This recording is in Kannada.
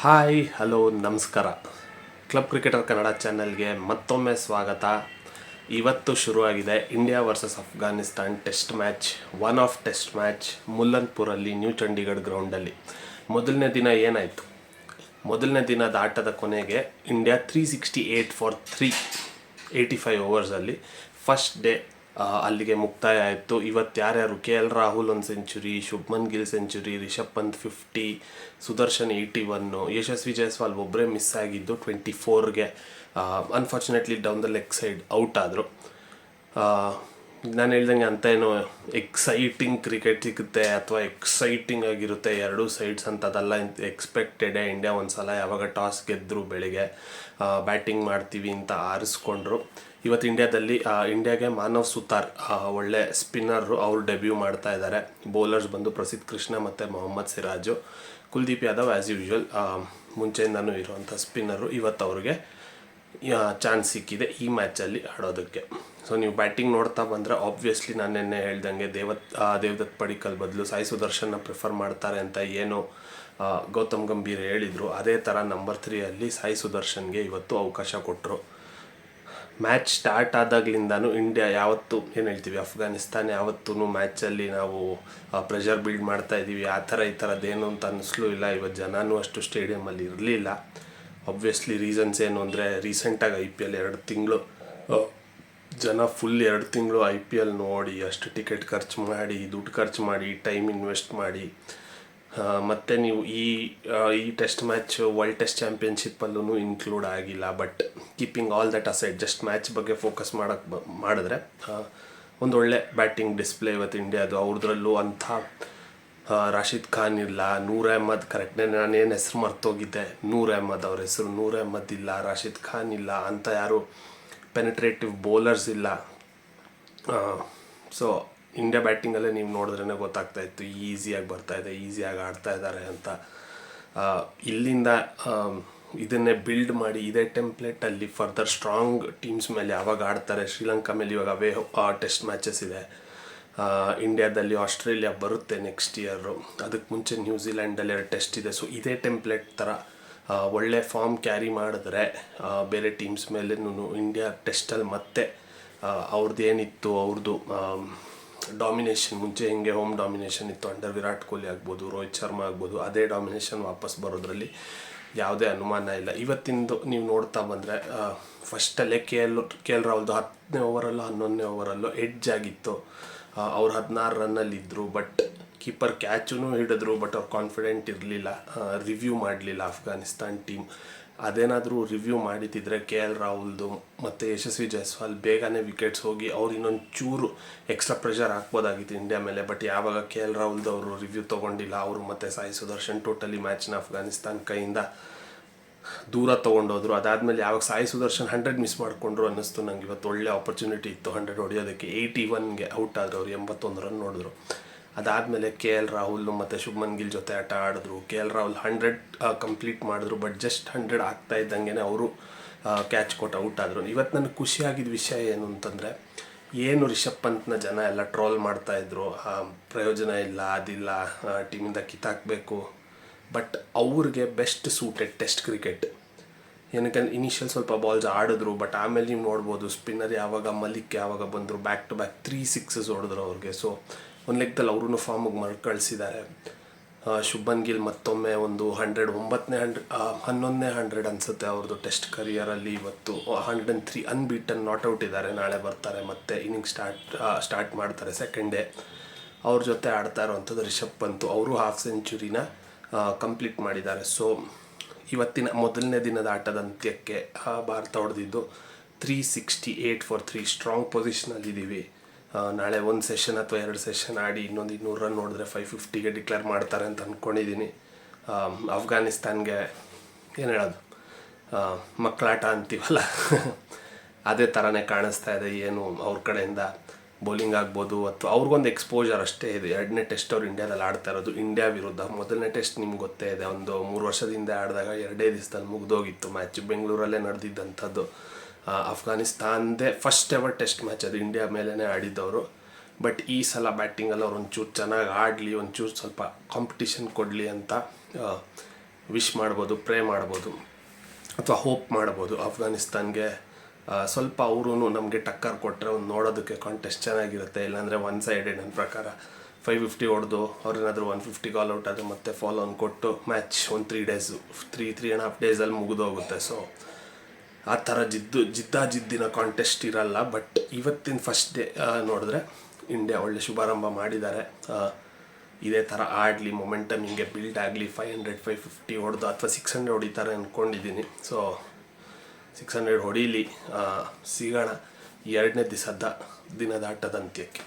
ಹಾಯ್ ಹಲೋ ನಮಸ್ಕಾರ. ಕ್ಲಬ್ ಕ್ರಿಕೆಟರ್ ಕನ್ನಡ ಚಾನೆಲ್ಗೆ ಮತ್ತೊಮ್ಮೆ ಸ್ವಾಗತ. ಇವತ್ತು ಶುರುವಾಗಿದೆ India versus Afghanistan test match. One of test match ಮುಲ್ಲನ್ಪುರಲ್ಲಿ ನ್ಯೂ ಚಂಡೀಗಢ ಗ್ರೌಂಡಲ್ಲಿ. ಮೊದಲನೇ ದಿನ ಏನಾಯಿತು? ಮೊದಲನೇ ದಿನದ ಆಟದ ಕೊನೆಗೆ ಇಂಡಿಯಾ 368 ಫಾರ್ 385 ಓವರ್ಸಲ್ಲಿ ಫಸ್ಟ್ ಡೇ ಅಲ್ಲಿಗೆ ಮುಕ್ತಾಯ ಆಯಿತು. ಇವತ್ತು ಯಾರ್ಯಾರು KL ರಾಹುಲ್ ಒಂದು ಸೆಂಚುರಿ, ಶುಭ್ಮನ್ ಗಿಲ್ ಸೆಂಚುರಿ, ರಿಷಬ್ ಪಂತ್ 50, ಸುದರ್ಶನ್ 81, ಯಶಸ್ವಿ ಜೈಸ್ವಾಲ್ ಒಬ್ಬರೇ ಮಿಸ್ ಆಗಿದ್ದು 24ಗೆ unfortunately down the leg side out ಆದರು. ನಾನು ಹೇಳ್ದಂಗೆ ಅಂತ ಏನೋ ಎಕ್ಸೈಟಿಂಗ್ ಕ್ರಿಕೆಟ್ ಸಿಗುತ್ತೆ ಅಥವಾ ಎಕ್ಸೈಟಿಂಗ್ ಆಗಿರುತ್ತೆ ಎರಡೂ ಸೈಡ್ಸ್ ಅಂತ ಅದೆಲ್ಲ ಎಕ್ಸ್ಪೆಕ್ಟೆಡೇ. ಇಂಡಿಯಾ ಒಂದು ಸಲ ಯಾವಾಗ ಟಾಸ್ ಗೆದ್ದರು ಬೆಳಿಗ್ಗೆ ಬ್ಯಾಟಿಂಗ್ ಮಾಡ್ತೀವಿ ಅಂತ ಆರಿಸ್ಕೊಂಡ್ರು. ಇವತ್ತು ಇಂಡಿಯಾಗೆ ಮಾನವ್ ಸುತಾರ್ ಒಳ್ಳೆ ಸ್ಪಿನ್ನರು, ಅವರು ಡೆಬ್ಯೂ ಮಾಡ್ತಾ ಇದ್ದಾರೆ. ಬೌಲರ್ಸ್ ಬಂದು ಪ್ರಸಿದ್ಧ ಕೃಷ್ಣ ಮತ್ತು ಮೊಹಮ್ಮದ್ ಸಿರಾಜು. ಕುಲ್ದೀಪ್ ಯಾದವ್ ಆ್ಯಸ್ ಯೂಶ್ವಲ್ ಮುಂಚೆಯಿಂದನೂ ಇರುವಂಥ ಸ್ಪಿನ್ನರು. ಇವತ್ತು ಅವ್ರಿಗೆ ಚಾನ್ಸ್ ಸಿಕ್ಕಿದೆ ಈ ಮ್ಯಾಚಲ್ಲಿ ಆಡೋದಕ್ಕೆ. ಸೊ ನೀವು ಬ್ಯಾಟಿಂಗ್ ನೋಡ್ತಾ ಬಂದರೆ ಆಬ್ವಿಯಸ್ಲಿ ನಾನು ನಿನ್ನೆ ಹೇಳ್ದಂಗೆ ದೇವದತ್ ಪಡಿಕ್ಕಲ್ ಬದಲು ಸಾಯಿ ಸುದರ್ಶನ್ನ ಪ್ರಿಫರ್ ಮಾಡ್ತಾರೆ ಅಂತ ಏನು ಗೌತಮ್ ಗಂಭೀರ್ ಹೇಳಿದರು, ಅದೇ ಥರ ನಂಬರ್ 3 ಸಾಯಿ ಸುದರ್ಶನ್ಗೆ ಇವತ್ತು ಅವಕಾಶ ಕೊಟ್ಟರು. ಮ್ಯಾಚ್ ಸ್ಟಾರ್ಟ್ ಆದಾಗ್ಲಿಂದನೂ ಇಂಡಿಯಾ ಯಾವತ್ತೂ ಏನು ಹೇಳ್ತೀವಿ, ಅಫ್ಘಾನಿಸ್ತಾನ ಯಾವತ್ತೂ ಮ್ಯಾಚಲ್ಲಿ ನಾವು ಪ್ರೆಷರ್ ಬಿಲ್ಡ್ ಮಾಡ್ತಾ ಇದ್ದೀವಿ ಆ ಥರ ಈ ಥರದ್ದೇನು ಅಂತ ಅನ್ನಿಸ್ಲೂ ಇಲ್ಲ. ಇವತ್ತು ಜನನೂ ಅಷ್ಟು ಸ್ಟೇಡಿಯಮಲ್ಲಿ ಇರಲಿಲ್ಲ. ಆಬ್ವಿಯಸ್ಲಿ ರೀಸನ್ಸ್ ಏನು ಅಂದರೆ ರೀಸೆಂಟಾಗಿ IPL 2 ತಿಂಗಳು ಜನ ಫುಲ್ 2 ತಿಂಗಳು IPL ನೋಡಿ ಅಷ್ಟು ಟಿಕೆಟ್ ಖರ್ಚು ಮಾಡಿ, ದುಡ್ಡು ಖರ್ಚು ಮಾಡಿ, ಟೈಮ್ ಇನ್ವೆಸ್ಟ್ ಮಾಡಿ, ಮತ್ತು ನೀವು ಈ ಟೆಸ್ಟ್ ಮ್ಯಾಚ್ ವರ್ಲ್ಡ್ ಟೆಸ್ಟ್ ಚಾಂಪಿಯನ್ಶಿಪ್ಪಲ್ಲೂ ಇನ್ಕ್ಲೂಡ್ ಆಗಿಲ್ಲ. But keeping all that aside just match ಬಗ್ಗೆ ಫೋಕಸ್ ಮಾಡಿದ್ರೆ ಒಂದೊಳ್ಳೆ ಬ್ಯಾಟಿಂಗ್ ಡಿಸ್ಪ್ಲೇ ಇವತ್ತು ಇಂಡಿಯಾದು. ಅವ್ರದ್ರಲ್ಲೂ ಅಂಥ ರಾಶಿದ್ ಖಾನ್ ಇಲ್ಲ, ನೂರ್ ಅಹ್ಮದ್, ಕರೆಕ್ಟ್ನೇ ನಾನೇನು ಹೆಸರು ಮರ್ತೋಗಿದ್ದೆ, ನೂರ್ ಅಹ್ಮದ್ ಅವ್ರ ಹೆಸರು, ನೂರ್ ಅಹ್ಮದ್ ಇಲ್ಲ, ರಾಶಿದ್ ಖಾನ್ ಇಲ್ಲ, ಅಂತ ಯಾರು ಪೆನಿಟ್ರೇಟಿವ್ ಬೌಲರ್ಸ್ ಇಲ್ಲ. ಸೊ ಇಂಡಿಯಾ ಬ್ಯಾಟಿಂಗಲ್ಲೇ ನೀವು ನೋಡಿದ್ರೇ ಗೊತ್ತಾಗ್ತಾ ಇತ್ತು ಈಸಿಯಾಗಿ ಬರ್ತಾಯಿದೆ, ಈಸಿಯಾಗಿ ಆಡ್ತಾ ಇದ್ದಾರೆ ಅಂತ. ಇಲ್ಲಿಂದ ಇದನ್ನೇ ಬಿಲ್ಡ್ ಮಾಡಿ ಇದೇ ಟೆಂಪ್ಲೇಟಲ್ಲಿ ಫರ್ದರ್ ಸ್ಟ್ರಾಂಗ್ ಟೀಮ್ಸ್ ಮೇಲೆ ಯಾವಾಗ ಆಡ್ತಾರೆ, ಶ್ರೀಲಂಕಾ ಮೇಲೆ ಇವಾಗ ಅವೇ ಟೆಸ್ಟ್ ಮ್ಯಾಚಸ್ ಇದೆ, ಇಂಡಿಯಾದಲ್ಲಿ ಆಸ್ಟ್ರೇಲಿಯಾ ಬರುತ್ತೆ ನೆಕ್ಸ್ಟ್ ಇಯರು, ಅದಕ್ಕೆ ಮುಂಚೆ ನ್ಯೂಜಿಲ್ಯಾಂಡಲ್ಲಿ 2 ಟೆಸ್ಟ್ ಇದೆ. ಸೊ ಇದೇ ಟೆಂಪ್ಲೇಟ್ ಥರ ಒಳ್ಳೆ ಫಾರ್ಮ್ ಕ್ಯಾರಿ ಮಾಡಿದ್ರೆ ಬೇರೆ ಟೀಮ್ಸ್ ಮೇಲೂ ಇಂಡಿಯಾ ಟೆಸ್ಟಲ್ಲಿ ಮತ್ತೆ ಅವ್ರದ್ದು ಏನಿತ್ತು, ಅವ್ರದ್ದು ಡಾಮಿನೇಷನ್ ಮುಂಚೆ ಹಿಂಗೆ ಹೋಮ್ ಡಾಮಿನೇಷನ್ ಇತ್ತು ಅಂಡರ್ ವಿರಾಟ್ ಕೊಹ್ಲಿ ಆಗ್ಬೋದು, ರೋಹಿತ್ ಶರ್ಮಾ ಆಗ್ಬೋದು, ಅದೇ ಡಾಮಿನೇಷನ್ ವಾಪಸ್ ಬರೋದ್ರಲ್ಲಿ ಯಾವುದೇ ಅನುಮಾನ ಇಲ್ಲ. ಇವತ್ತಿಂದು ನೀವು ನೋಡ್ತಾ ಬಂದರೆ ಫಸ್ಟಲ್ಲೇ KL ರಾಹುಲ್ದು 10ನೇ ಓವರಲ್ಲೋ 11ನೇ ಓವರಲ್ಲೋ ಎಡ್ಜ್ ಆಗಿತ್ತು. ಅವ್ರು 16 ರನ್ನಲ್ಲಿದ್ದರು, ಬಟ್ ಕೀಪರ್ ಕ್ಯಾಚೂ ಹಿಡಿದ್ರು, ಬಟ್ ಅವ್ರು ಕಾನ್ಫಿಡೆಂಟ್ ಇರಲಿಲ್ಲ, ರಿವ್ಯೂ ಮಾಡಲಿಲ್ಲ ಅಫ್ಘಾನಿಸ್ತಾನ್ ಟೀಮ್. ಅದೇನಾದರೂ ರಿವ್ಯೂ ಮಾಡಿದ್ದಿದ್ರೆ KL ರಾಹುಲ್ದು ಮತ್ತು ಯಶಸ್ವಿ ಜೈಸ್ವಾಲ್ ಬೇಗನೆ ವಿಕೆಟ್ಸ್ ಹೋಗಿ ಅವ್ರು ಇನ್ನೊಂದು ಚೂರು ಎಕ್ಸ್ಟ್ರಾ ಪ್ರೆಷರ್ ಹಾಕ್ಬೋದಾಗಿತ್ತು ಇಂಡಿಯಾ ಮೇಲೆ. ಬಟ್ ಯಾವಾಗ KL ರಾಹುಲ್ದು ಅವರು ರಿವ್ಯೂ ತೊಗೊಂಡಿಲ್ಲ, ಅವರು ಮತ್ತು ಸಾಯಿ ಸುದರ್ಶನ್ ಟೋಟಲಿ ಮ್ಯಾಚ್ನ ಅಫ್ಘಾನಿಸ್ತಾನ್ ಕೈಯಿಂದ ದೂರ ತೊಗೊಂಡೋದ್ರು. ಅದಾದಮೇಲೆ ಯಾವಾಗ ಸಾಯಿ ಸುದರ್ಶನ್ 100 ಮಿಸ್ ಮಾಡಿಕೊಂಡ್ರು ಅನ್ನಿಸ್ತು ನಂಗೆ. ಇವತ್ತು ಒಳ್ಳೆ ಆಪರ್ಚುನಿಟಿ ಇತ್ತು 100 ಹೊಡೆಯೋದಕ್ಕೆ. 81ಗೆ ಔಟ್ ಆದರು, ಅವರು 81 ರನ್ ನೋಡಿದ್ರು. ಅದಾದಮೇಲೆ KL ರಾಹುಲ್ ಮತ್ತು ಶುಭ್ಮನ್ ಗಿಲ್ ಜೊತೆ ಆಟ ಆಡಿದ್ರು. KL ರಾಹುಲ್ 100 ಕಂಪ್ಲೀಟ್ ಮಾಡಿದ್ರು, ಬಟ್ ಜಸ್ಟ್ 100 ಆಗ್ತಾ ಇದ್ದಂಗೆ ಅವರು ಕ್ಯಾಚ್ ಕೊಟ್ಟು ಔಟ್ ಆದರು. ಇವತ್ತು ನನಗೆ ಖುಷಿಯಾಗಿದ್ದ ವಿಷಯ ಏನು ಅಂತಂದರೆ, ಏನು ರಿಷಬ್ ಪಂತ್ನ ಜನ ಎಲ್ಲ ಟ್ರೋಲ್ ಮಾಡ್ತಾಯಿದ್ರು, ಪ್ರಯೋಜನ ಇಲ್ಲ, ಅದಿಲ್ಲ, ಟೀಮಿಂದ ಕಿತ್ತಾಕಬೇಕು, ಬಟ್ ಅವ್ರಿಗೆ ಬೆಸ್ಟ್ ಸೂಟೆಡ್ ಟೆಸ್ಟ್ ಕ್ರಿಕೆಟ್. ಏನಕ್ಕೆ ಇನಿಷಿಯಲ್ ಸ್ವಲ್ಪ ಬಾಲ್ಸ್ ಆಡಿದ್ರು, ಬಟ್ ಆಮೇಲೆ ನೀವು ನೋಡ್ಬೋದು ಸ್ಪಿನ್ನರ್ ಯಾವಾಗ ಮಲಿಕ್ ಯಾವಾಗ ಬಂದರು, ಬ್ಯಾಕ್ ಟು ಬ್ಯಾಕ್ 3 ಸಿಕ್ಸಸ್ ಹೊಡೆದ್ರು ಅವ್ರಿಗೆ. ಸೊ ಒಂದು ಲೆಕ್ಕದಲ್ಲಿ ಅವ್ರೂ ಫಾರ್ಮಿಗೆ ಕಳಿಸಿದ್ದಾರೆ. ಶುಭ್ಮನ್ ಗಿಲ್ ಮತ್ತೊಮ್ಮೆ ಒಂದು 100, 11ನೇ 100 ಅನಿಸುತ್ತೆ ಅವ್ರದ್ದು ಟೆಸ್ಟ್ ಕರಿಯರಲ್ಲಿ. ಇವತ್ತು 103 ಅನ್ಬೀಟನ್ ನಾಟ್ಔಟ್ ಇದ್ದಾರೆ. ನಾಳೆ ಬರ್ತಾರೆ, ಮತ್ತೆ ಇನ್ನಿಂಗ್ ಸ್ಟಾರ್ಟ್ ಮಾಡ್ತಾರೆ ಸೆಕೆಂಡ್ ಡೇ. ಅವ್ರ ಜೊತೆ ಆಡ್ತಾ ಇರೋವಂಥದ್ದು ರಿಷಬ್ ಪಂತ್, ಅವರು ಹಾಫ್ ಸೆಂಚುರಿನ ಕಂಪ್ಲೀಟ್ ಮಾಡಿದ್ದಾರೆ. ಸೊ ಇವತ್ತಿನ ಮೊದಲನೇ ದಿನದ ಆಟದ ಅಂತ್ಯಕ್ಕೆ ಭಾರತ ಹೊಡೆದಿದ್ದು 368 ಫಾರ್ 3 ಸ್ಟ್ರಾಂಗ್ ಪೊಸಿಷನಲ್ಲಿದ್ದೀವಿ. ನಾಳೆ 1 ಸೆಷನ್ ಅಥವಾ 2 ಸೆಷನ್ ಆಡಿ ಇನ್ನೊಂದು 200 ರನ್ ನೋಡಿದ್ರೆ 550ಗೆ ಡಿಕ್ಲೇರ್ ಮಾಡ್ತಾರೆ ಅಂತ ಅಂದ್ಕೊಂಡಿದ್ದೀನಿ. ಅಫ್ಘಾನಿಸ್ತಾನ್ಗೆ ಏನು ಹೇಳೋದು, ಮಕ್ಕಳಾಟ ಅಂತೀವಲ್ಲ ಅದೇ ಥರನೇ ಕಾಣಿಸ್ತಾ ಇದೆ. ಏನು ಅವ್ರ ಕಡೆಯಿಂದ ಬೌಲಿಂಗ್ ಆಗ್ಬೋದು ಅಥವಾ ಅವ್ರಿಗೊಂದು ಎಕ್ಸ್ಪೋಜರ್ ಅಷ್ಟೇ ಇದೆ. 2ನೇ ಟೆಸ್ಟ್ ಅವ್ರು ಇಂಡಿಯಾದಲ್ಲಿ ಆಡ್ತಾ ಇರೋದು ಇಂಡಿಯಾ ವಿರುದ್ಧ. ಮೊದಲನೇ ಟೆಸ್ಟ್ ನಿಮ್ಗೆ ಗೊತ್ತೇ ಇದೆ, ಒಂದು 3 ವರ್ಷದಿಂದ ಆಡಿದಾಗ 2 ದಿವಸದಲ್ಲಿ ಮುಗಿದೋಗಿತ್ತು ಮ್ಯಾಚ್, ಬೆಂಗಳೂರಲ್ಲೇ ನಡೆದಿದ್ದಂಥದ್ದು. ಅಫ್ಘಾನಿಸ್ತಾನ್ದೇ ಫಸ್ಟ್ ಎವರ್ ಟೆಸ್ಟ್ ಮ್ಯಾಚ್ ಅದು, ಇಂಡಿಯಾ ಮೇಲೇ ಆಡಿದ್ದವರು. ಬಟ್ ಈ ಸಲ ಬ್ಯಾಟಿಂಗಲ್ಲಿ ಅವ್ರು ಒಂಚೂರು ಚೆನ್ನಾಗಿ ಆಡಲಿ, ಒಂಚೂರು ಸ್ವಲ್ಪ ಕಾಂಪಿಟಿಷನ್ ಕೊಡಲಿ ಅಂತ ವಿಶ್ ಮಾಡ್ಬೋದು, ಪ್ರೇ ಮಾಡ್ಬೋದು ಅಥವಾ ಹೋಪ್ ಮಾಡ್ಬೋದು. ಅಫ್ಘಾನಿಸ್ತಾನ್ಗೆ ಸ್ವಲ್ಪ ಅವರು ನಮಗೆ ಟಕ್ಕರ್ ಕೊಟ್ಟರೆ ಒಂದು ನೋಡೋದಕ್ಕೆ ಕಾಂಟೆಸ್ಟ್ ಚೆನ್ನಾಗಿರುತ್ತೆ. ಇಲ್ಲಾಂದರೆ ಒನ್ ಸೈಡೆಡ್ ನನ್ನ ಪ್ರಕಾರ 550 ಹೊಡೆದು ಅವ್ರೇನಾದರೂ 150 ಕಾಲ್ ಔಟ್ ಆದರೆ ಮತ್ತೆ ಫಾಲೋ ಆನ್ ಕೊಟ್ಟು ಮ್ಯಾಚ್ ಒಂದು 3 ಡೇಸು 3.5 ಡೇಸಲ್ಲಿ ಮುಗಿದೋಗುತ್ತೆ. ಸೊ ಆ ಥರ ಜಿದ್ದಿನ ಕಾಂಟೆಸ್ಟ್ ಇರಲ್ಲ. ಬಟ್ ಇವತ್ತಿನ ಫಸ್ಟ್ ಡೇ ನೋಡಿದ್ರೆ ಇಂಡಿಯಾ ಒಳ್ಳೆ ಶುಭಾರಂಭ ಮಾಡಿದ್ದಾರೆ. ಇದೇ ಥರ ಆಡಲಿ, ಮೊಮೆಂಟಮ್ ಹಿಂಗೆ ಬಿಲ್ಡ್ ಆಗಲಿ, 500-550 ಹೊಡೆದು ಅಥವಾ 600 ಹೊಡಿತಾರೆ ಅಂದ್ಕೊಂಡಿದ್ದೀನಿ. ಸೊ 600 ಹೊಡೀಲಿ. ಸಿಗೋಣ ಎರಡನೇ ದಿನದ ಆಟದ ಅಂತ್ಯಕ್ಕೆ.